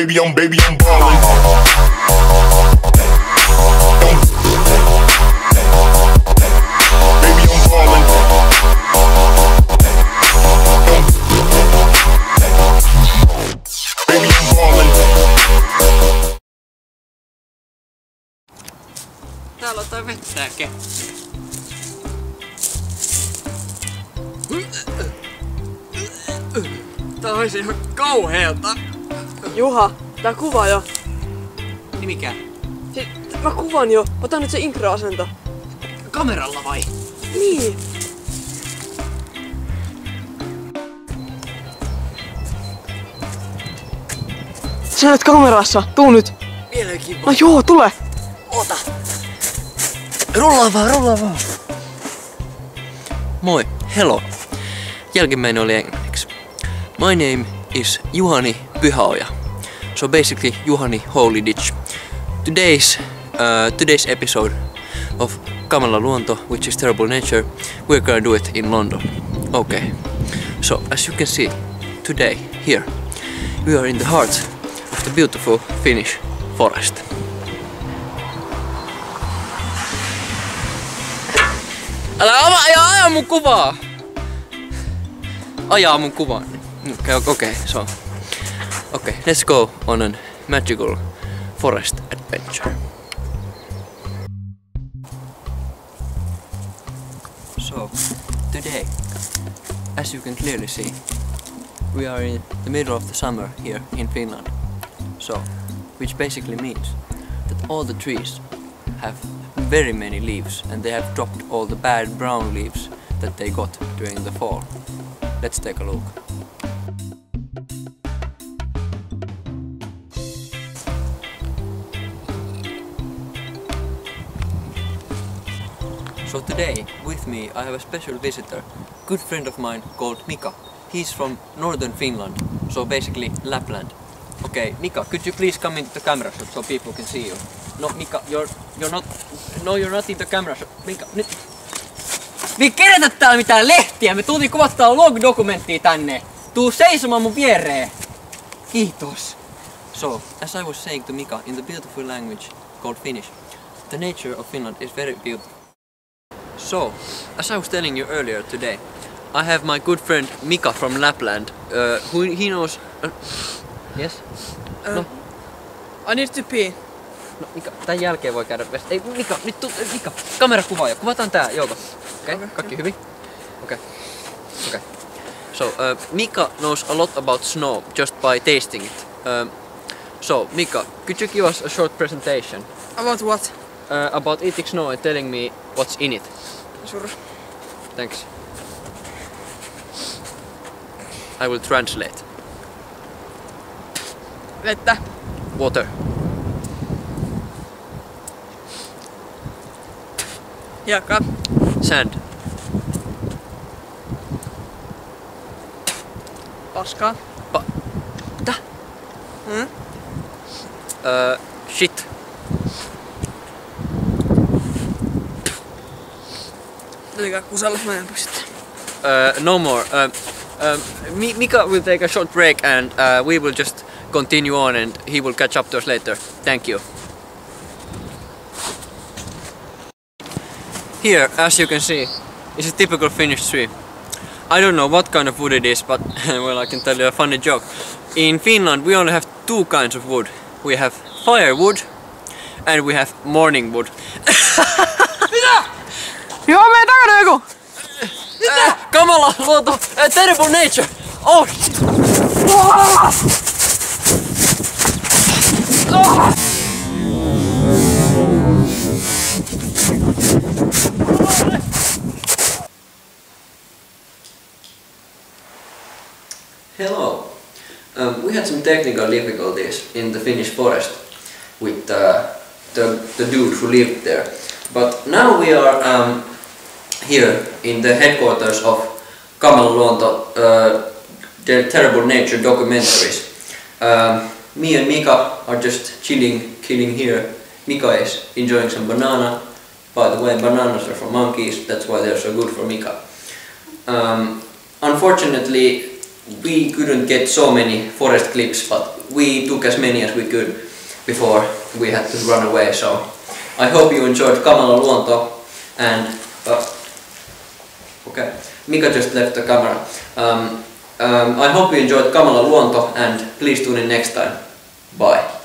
Baby, I'm ballin'. Baby, I'm ballin'. Baby, I'm ballin'. Täällä on toi vettääke. Tää olisi ihan kauheelta. Juha, tää kuva jo. Niin mikä? Siis, mä kuvan jo. Ota nyt se intro-asento. Kameralla vai? Niin. Sä näet kamerassa. Tuu nyt. Vieläkin No joo, tule. Ota. Rullaa vaan. Moi, hello. Jälkimmäinen oli englanniksi. My name is Juhani Pyhäoja. So basically Juhani Holy Ditch. Today's episode of Kamala Luonto, which is Terrible Nature, we're gonna do it in London. Okay. So as you can see, today, here, we are in the heart of the beautiful Finnish forest. Älä ajaa mun kuvaa! Ajaa mun kuvaa. Okay, let's go on a magical forest adventure. So, today, as you can clearly see, we are in the middle of the summer here in Finland. So, which basically means that all the trees have very many leaves and they have dropped all the bad brown leaves that they got during the fall. Let's take a look. So today, with me, I have a special visitor, good friend of mine called Mika. He's from northern Finland, so basically Lapland. Okay, Mika, could you please come into the camera shot so people can see you? No, Mika, you're not in the camera shot. Mika, nyt. Me ei kerätä täällä mitään lehtiä, me tultiin kuvattaa log-dokumenttia tänne. Tuu seisomaan mun viereen. Kiitos. So, as I was saying to Mika in the beautiful language called Finnish, the nature of Finland is very beautiful. So, as I was telling you earlier today, I have my good friend Mika from Lapland, who he knows... yes? No. I need to pee. No, Mika, tän jälkeen voi käydä vesta. Ei, Mika, nyt Mika, kamerakuvaaja. Kuvataan tää, Jouko. Okay? Kaikki hyvin? Okay. So, Mika knows a lot about snow just by tasting it. So, Mika, could you give us a short presentation? About what? About eating snow and telling me what's in it. Sure. Thanks. I will translate. Vettä. Water. Hiekka. Sand. Paskaa. Mitä? Shit. Eli kusella meidän sitten. No more. Mika will take a short break and we will just continue on and he will catch up to us later. Thank you. Here, as you can see, is a typical Finnish tree. I don't know what kind of wood it is, but well, I can tell you a funny joke. In Finland, we only have two kinds of wood. We have firewood and we have morning wood. Mitä? Joo, meidän takana joku! Mitä? Kamala Luonto! Terrible Nature! Oh shit! Hello. We had some technical difficulties in the Finnish forest with the dude who lived there. But now we are here in the headquarters of Kamala Luonto, the Terrible Nature documentaries. Me and Mika are just chilling here. Mika is enjoying some banana. By the way, bananas are for monkeys, that's why they're so good for Mika. Unfortunately, we couldn't get so many forest clips, but we took as many as we could before we had to run away. So I hope you enjoyed Kamala Luonto, and okay, Mika just left the camera. I hope you enjoyed Kamala Luonto, and please tune in next time. Bye.